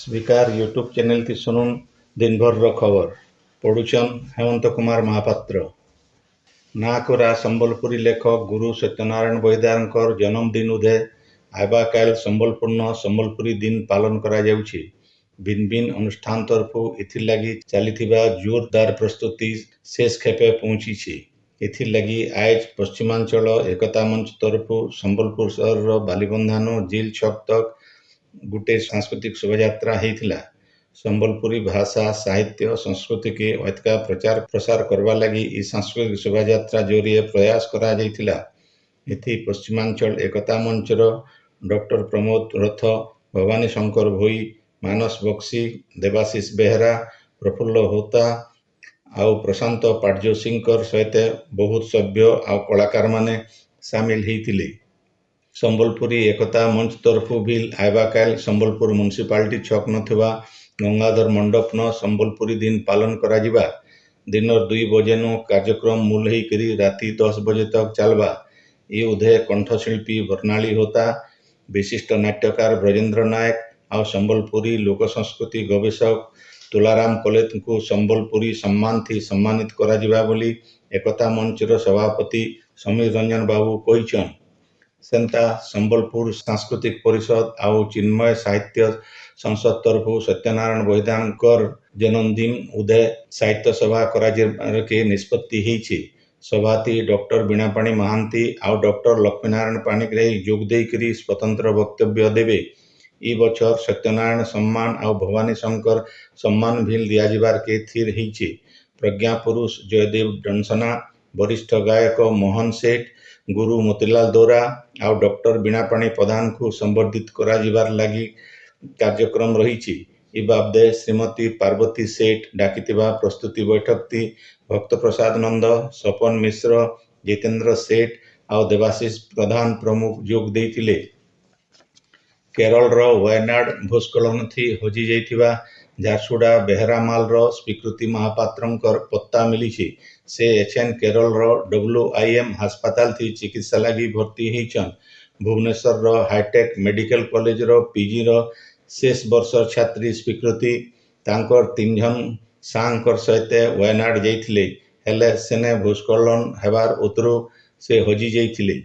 स्वीकार YouTube channel की सुनुन दिन भर खबर पढ़ुचन हेमंत कुमार महापात्र। नाकोरा संबलपुरी लेखक गुरु सत्यनारायण बहिदार जन्मदिन उदे आइबा काल संबलपूर्ण संबलपुरी दिन पालन करा जाउछि। भिन्न भिन्न अनुष्ठान तरफु इथिर लगी चलीथिबा जोरदार प्रस्तुति शेष खेपे पहुंची। इथिर लगी आज पश्चिमांचल एकता मंच तरफु संबलपुर सहर बालीबंधानु जेल छक तक गुटे सांस्कृतिक शोभायात्रा होता। संबलपुरी भाषा साहित्य संस्कृति के ऐतका प्रचार प्रसार करवा लगी ई सांस्कृतिक शोभायात्रा जोरिए प्रयास करा जाइथिला। इथि पश्चिमांचल एकता मंचर डॉक्टर प्रमोद रथ, भवानी शंकर भोई, मानस बक्सी, देवाशीष बेहरा, प्रफुल्ल होता आउ प्रशांत पाटजोशी सहित बहुत सभ्य आउ कलाकार माने सामिल होते। संबलपुरी एकता मंच तरफु भी आइबा काल संबलपुर म्युनिसिपालिटी छक नथिबा गंगाधर मंडप न संबलपुरी दिन पालन करा जिबा। दिन 2 बजेनु कार्यक्रम मूल होकर राति 10 बजे तक चलबा। ये उदय कंठशिल्पी बर्णाली होता, विशिष्ट नाट्यकार ब्रजेंद्र नायक और संबलपुरी लोक संस्कृति गवेषक तुलाराम कलेत को संबलपुरी सम्मान थी सम्मानित करा जिबा बोली एकता मंचर सभापति समीर रंजन बाबू कहिछन। सेंता संबलपुर सांस्कृतिक परिषद आउ चिन्मय साहित्य संसद तरफु सत्यनारायण बहिदार जन्मदिन उदय साहित्य सभा करा के निष्पत्ति होइछि। सभाती डॉक्टर बीणापाणी महांती आउ डॉक्टर लक्ष्मीनारायण पाणिग्राही जोग देकरी स्वतंत्र वक्तव्य देवे। ई बछर सत्यनारायण सम्मान आउ भवानी शंकर सम्मान भी दियाजिबार के थिर होइछि। प्रज्ञा पुरुष जयदेव डंसना, वरिष्ठ गायक मोहन सेठ, गुरु मोतीलाल दोरा आउ डॉक्टर बीणापाणी प्रधान को संबर्धित करा जिबार लगी कार्यक्रम रही। इ बाबदे श्रीमती पार्वती सेठ डाकिथिबा प्रस्तुति बैठक थी भक्त प्रसाद नंद, सपन मिश्र, जितेंद्र सेठ आउ देवाशीष प्रधान प्रमुख जोग देइथिले। केरल वायनाड भूस्खलन थी हजि जाइथिबा झारसुड़ा बेहरामाल स्वीकृति महापात्र पत्ता मिली। से एचएन केरल WIM अस्पताल थी चिकित्सा लगी भर्ती होइछन। Bhubaneswar hi-tech medical college PG शेष वर्ष छात्री स्वीकृति तांकर 3 जन सांकर सहित वायनाड जाइथिले हेले सेने भूस्खलन हेबार उतरु से हजि जाइथिले।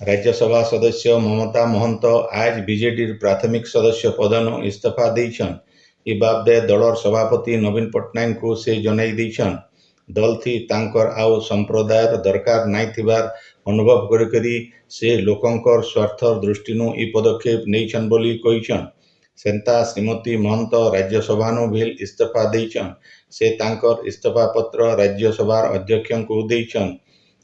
राज्यसभा सदस्य ममता महंत आज बीजेडी प्राथमिक सदस्य पदनु इस्तीफा देइछन। इ बाबदे दलर सभापति नवीन पट्टनायक को से जनाई देइछन। दल थी तांकर आउ संप्रदायर दरकार नाई थिबार अनुभव करी से लोकंकर स्वार्थ दृष्टिनु इ पदक्षेप नेइछन बोली कहिछन। सेंता श्रीमती महंत राज्यसभानु भी इस्तीफा देइछन। से तांकर इस्तीफा पत्र राज्यसभा अध्यक्ष को देइछन।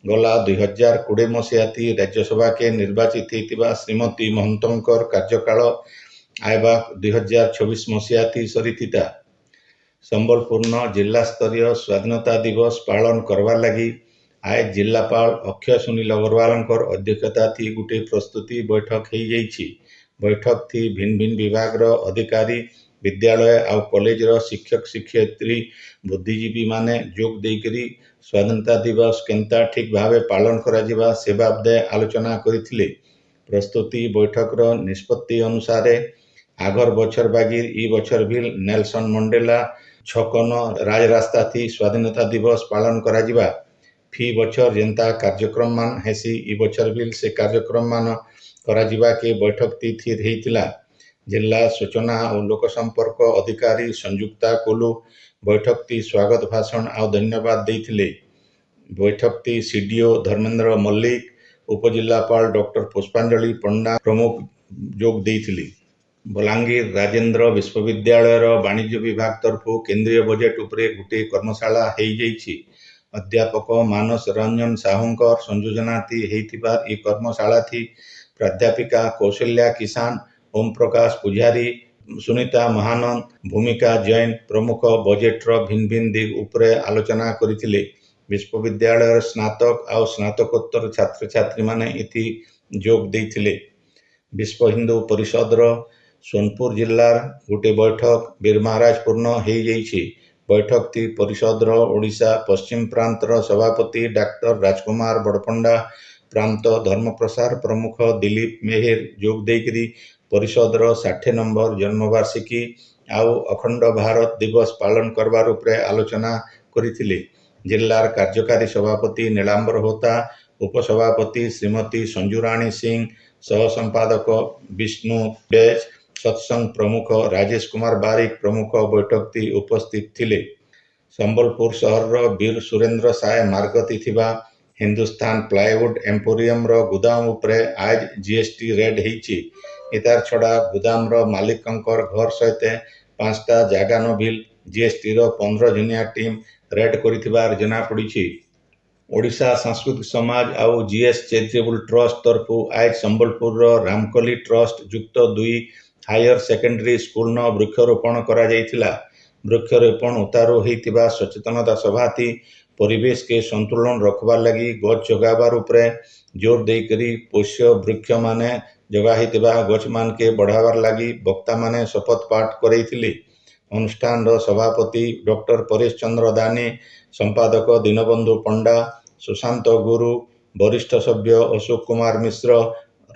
गला 2020 मसीहा थी राज्यसभा के निर्वाचित होता श्रीमती महंतंकर कार्यकाल आइबा 2026 मसीहा थी सरीथिता। संबलपुर जिला स्तरीय स्वाधीनता दिवस पालन करवा लगी आज जिलापाल अक्षय सुनील अग्रवाल अध्यक्षता थी गुटे प्रस्तुति बैठक हो जाइछि। बैठक थी भिन्न भिन्न विभाग अधिकारी, विद्यालय आउ कॉलेज शिक्षक शिक्षयित्री, बुद्धिजीवी माने जोग देकरी स्वाधीनता दिवस केंता ठीक भावे पालन करा जिबा से बाबदे आलोचना करिथिले। प्रस्तुति बैठक निष्पत्ति अनुसार आगर बछर बागिर ई बछर भी नेल्सन मंडेला छकन राजरास्ता थी स्वाधीनता दिवस पालन करा जिबा। फी बछर जेंता कार्यक्रम मान हेसी ई बछर भी से कार्यक्रम मान करा जिबा के बैठक ती थिर हेतिला। जिला सूचना और लोक संपर्क अधिकारी संयुक्ता कोलू बैठक ती स्वागत भाषण और धन्यवाद देइथिले। बैठक ती सीडीओ धर्मेंद्र मल्लिक, उपजिलापाल डॉक्टर पुष्पांजलि पंडा प्रमुख जोग देइथिले। बलांगीर राजेंद्र विश्वविद्यालय वाणिज्य विभाग तरफु केंद्रीय बजेट उपरे गुटे कर्मशाला हो जाइछि। अध्यापक मानस रंजन साहूंकर संयोजना थी हेतिबार ई कर्मशाला थी प्राध्यापिका कौशल्या किसान, ओम प्रकाश पुजारी, सुनीता महानंद, भूमिका जैन प्रमुख बजेट्र भिन्न भिन्न दिग उपरे आलोचना करिथिले। विश्वविद्यालय स्नातक और स्नातकोत्तर छात्र छात्री माने इति जोग देइथिले। विश्व हिंदू परिषद सोनपुर जिलार गोटे बैठक बीरमहाराजपुर हो जाइछि। बैठक थी परिषद ओडिशा पश्चिम प्रांत सभापति डाक्टर राजकुमार बड़पंडा, प्रांत धर्म प्रसार प्रमुख दिलीप मेहेर जोग देकरी परिषदर 60 नंबर जन्मवार्षिकी आउ अखंड भारत दिवस पालन करबार उपरे आलोचना करिथिले। जिल्लार कार्यकारी सभापति नीलांबर होता, उपसभापति श्रीमती संजुराणी सिंह, सह संपादक विष्णु बेज, सत्संग प्रमुख राजेश कुमार बारिक प्रमुख बैठकती उपस्थित थिले। संबलपुर सहर वीर सुरेंद्र साय मार्गती थिबा हिंदुस्तान प्लाईवुड एम्पोरियम रो गुदाम उपरे आज जीएसटी रेड हेची। इतार छड़ा गुदाम रो मालिकंकर घर सहित 5टा जागानो बिल जीएसटी रो 15 जनिया टीम रेड करिथिबार जना पड़िछि। ओडिशा सांस्कृतिक समाज आउ जीएस चैरिटेबल ट्रस्ट तरफु आज संबलपुर रो रामकली ट्रस्ट युक्त 2 हायर सेकेंडरी स्कूल न वृक्षरोपण करा जायथिला। वृक्षरोपण उतारो हेतिबा सचेतनता सभाती परिवेश के संतुलन रखबार लगी गछ जगाबार उपरे जोर देकरी पोष्य वृक्ष माने जगा हेतिबा गछ मान के बढ़ावार लगी वक्ता माने शपथ पाठ करैथिले। अनुष्ठान रो सभापति डॉक्टर परेश चंद्र दानी, संपादक दीनबंधु पंडा, सुशांत गुरु, वरिष्ठ सभ्य अशोक कुमार मिश्र,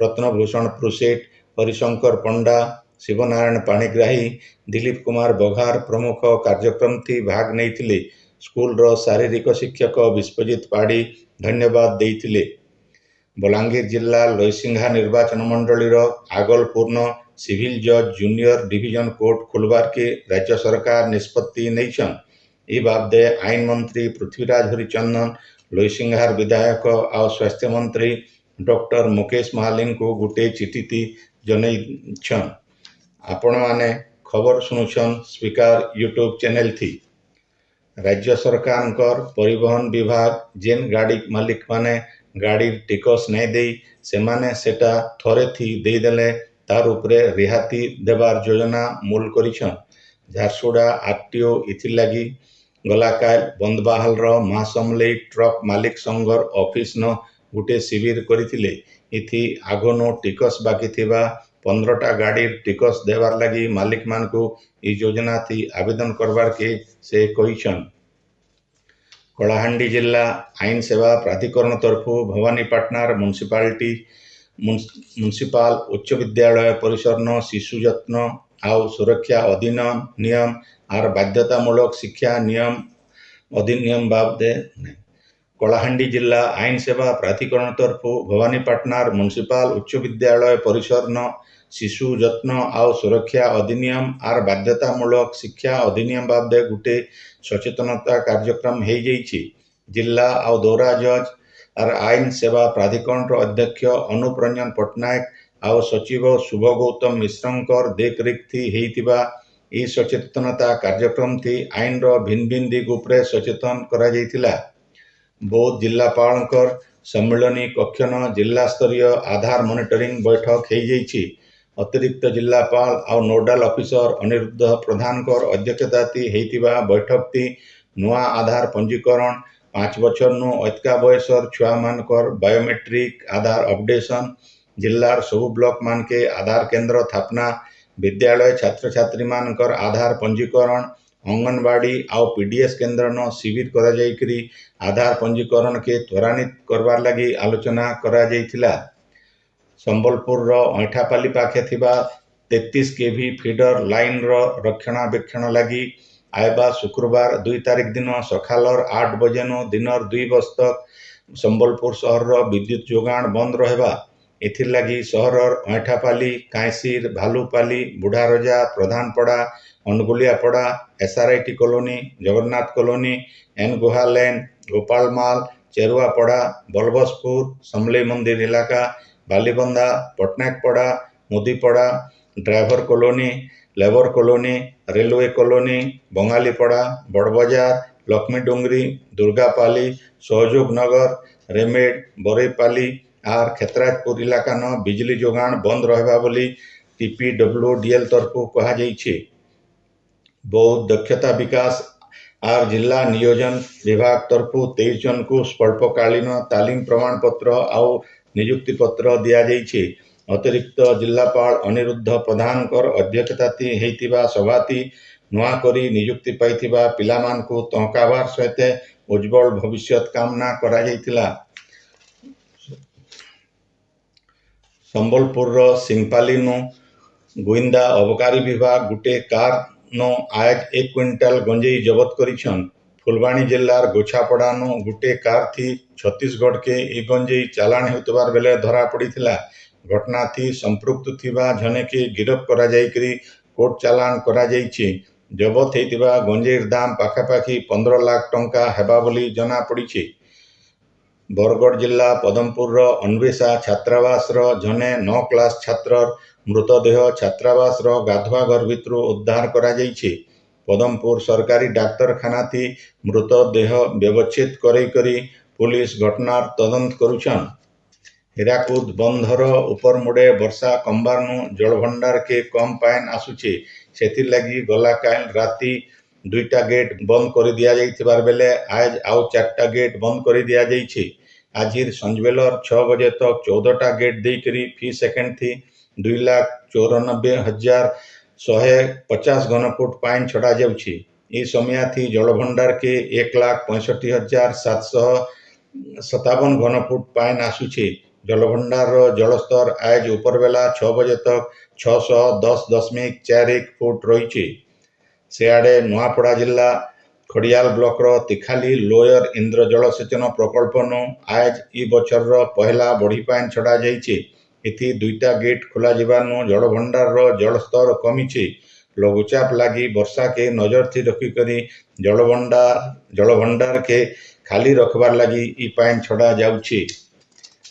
रत्नभूषण प्रुसेट, हरिशंकर पंडा, शिवनारायण पाणिग्राही, दिलीप कुमार बघार प्रमुख कार्यक्रम थी भाग नहीं। स्कूल रो शारीरिक शिक्षक विश्वजित पाड़ी धन्यवाद देइथिले। बलांगीर जिला लयसिंघा निर्वाचन मंडली रो आगलपूर्ण सिविल जज जूनियर डिविजन कोर्ट खोलबार के राज्य सरकार निष्पत्ति नैछन। ई बाबदे आईन मंत्री पृथ्वीराज हरिचंदन, लयसिंघार विधायक आ स्वास्थ्य मंत्री डॉक्टर मुकेश महालिंग को गोटे चिठी जनैछन। आपण माने खबर सुनुछन स्पीकर यूट्यूब चैनल थी। राज्य सरकार परिवहन विभाग जेन गाड़ी मालिक माने गाड़ी टिकस नहीं दे से माने सेटा थरे थी दे देले तार उपरे रिहाती देवार योजना मूल करिछन। झारसुड़ा आरटीओ इथि लगी गलाकाल बंदबाहाल रो महासमलेई ट्रक मालिक संघर ऑफिस न गुटे शिविर करिथिले। इथि आगनो टिकस बाकी थिबा 15टा गाड़ी टिकस देवार लगी मालिक मान को ई योजना थी आवेदन करवार के से कहिछन। कलाहांडी जिला आईन सेवा प्राधिकरण तरफु भवानीपाटनार म्युनिसिपाल उच्च विद्यालय परिसर न शिशु यत्न आउ सुरक्षा अधिनियम नियम आर बाध्यतामूलक शिक्षा नियम अधिनियम बाबदे कलाहांडी जिला आईन सेवा प्राधिकरण तरफु भवानीपाटनार म्युनिसिपाल उच्च विद्यालय परिसर न शिशु यत्न आउ सुरक्षा अधिनियम आर बाध्यतामूलक शिक्षा अधिनियम बाबदे गुटे सचेतनता कार्यक्रम हो जाइछि। जिला आउ दौरा जज आर आईन सेवा प्राधिकरण अध्यक्ष अनुप रंजन पट्टनायक आउ सचिव शुभ गौतम मिश्रंकर देखरेख थी हेतिबा ई सचेतनता कार्यक्रम थी आईन रो भिन्न भिन्न दिग उपरे सचेतन करा जायतिला। बौद्ध जिलापालकर सम्मिलनी कक्षन जिला स्तरीय आधार मॉनिटरिंग बैठक हो जाइछि। अतिरिक्त जिलापाल आउ नोडाल ऑफिसर अनिरुद्ध प्रधानकर अध्यक्षता थी हेतिबा बैठक थी नुआ आधार पंजीकरण 5 बछर नु अतका बयसर छुआ मानकर बायोमेट्रिक आधार अपडेशन, जिल्लार सबु ब्लॉक मान के आधार केन्द्र स्थापना, विद्यालय छात्र छात्री मानकर आधार पंजीकरण, अंगनवाड़ी आउ पीडीएस केन्द्र न शिविर करा जायकरी आधार पंजीकरण के त्वरान्वित करबार लगी आलोचना करा जायतिला। संबलपुर रो ऐठापाली पाखे थिबा 33 केवी फीडर लाइन रो रक्षणाबेक्षण लगी आयबा शुक्रवार 2 तारिख दिन सखालर 8 बजे नो दिनर 2 बजे तक संबलपुर सहर रो विद्युत जोगाण बंद रहबा। एथिर लगी सहरर Ainthapali, Kansir, Bhalupali, Budharaja, Pradhanpada, Anuguliapada, SRIT colony, Jagannath colony, N Guha lane, Gopalmal, Cheruapada, Balbaspur, Samalei मंदिर इलाका, Balibanda, Patnaikpada, Mudipada, driver colony, labour colony, railway colony, Bangalipada, Badbazar, Laxmi Dungri, Durgapali, Sahayog Nagar, रेमेड, बरईपाली are Khetrajpur इलाका न बिजली जोगाण बंद रहबा बोली टीपीडब्ल्यूडीएल तरफु कहा जाइछि। बौद्ध दक्षता विकास आर जिला नियोजन विभाग तरफु 23 जन को स्वल्पकालीन तालीम प्रमाण पत्र आउ नियुक्ति पत्र दिया जाइछि। अतिरिक्त जिलापाल अनिरुद्ध प्रधानकर अध्यक्षता हेतिबा सभाती नुआ करी नियुक्ति पाइथिबा पिलामान को टंकावार सहित उज्जवल भविष्यत कामना करा जायतिला। संबलपुर सिंगपाली नु गोविंदा अबकारी विभाग गुटे कार नो आज 1 क्विंटाल गंजेई जबत करिछन। फुलबाणी जिल्लार गोछापड़ानो गुटे कार थी छत्तीसगढ़ के ई गंजेई चालाण हेउतबार बेले धरा पड़िथिला। घटना थी संपृक्त थिबा जने के गिरफ करा जायकरी कोर्ट चालाण करा जायछि। जबत हेतिबा गंजेईर दाम पाखापाखि 15 लाख टंका हेबा बोली जना पड़िछि। बरगढ़ जिला पदमपुर अन्वेषा छात्रावास जने 9 क्लास छात्रर मृतदेह छात्रावास गाधुआ घर भितर उद्धार करा जायछि। पदमपुर सरकारी डाक्तरखाना थी मृतदेह व्यवच्छेद करी पुलिस घटनार तदंत करुछन। हीराकुद बंधर उपर मुड़े वर्षा कंबारनु जलभंडार के कम पाइन आसुछि। सेथिर लगी गला काल राति 2टा गेट बंद कर दिया जाइथिबार बेले आज आउ 4टा गेट बंद कर दिया जाइछि। आजिर संजवेलर 6 बजे तक 14टा गेट देकरी फी सेकेंड थी 2,94,150 घनफुट पाइन छड़ा जाउछि। ई समय थी जलभंडार के 1,65,757 घनफुट पाइन आसुछि। जलभंडार जलस्तर आज उपरबेला 6 बजे तक 610.41 फुट रही। सेआडे नुआपड़ा जिला खड़ियाल ब्लॉक तिखाली लोयर इंद्र जलसेचन प्रकल्प नु आज ई बछर पहला बढ़ी पाइन छड़ा जाइछि। इथि 2टा गेट खोला जिबानु जलभंडार जलस्तर कमिछि। लघुचाप लगी वर्षा के नजर थी रखिकरी जलभंडार के खाली रखबार लगी ई पाइन छड़ा जाउछि।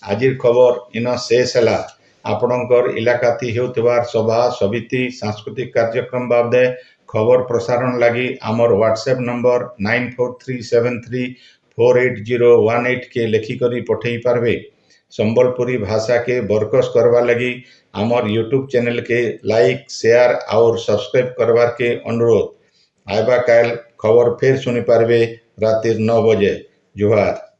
आजिर खबर इन शेष है। आपणकर इलाका थी हेउथिबार सभा समिति सांस्कृतिक कार्यक्रम बाबदे खबर प्रसारण लगी आमर व्हाट्सएप नंबर 9437348018 के लेखिकरी पठेई पारबे। संबलपुरी भाषा के बरकस करवा लगी आमर यूट्यूब चैनल के लाइक शेयर और सब्सक्राइब करवार के अनुरोध। आइबा काल खबर फिर सुनी पारबे रातिर 9 बजे। जुहार।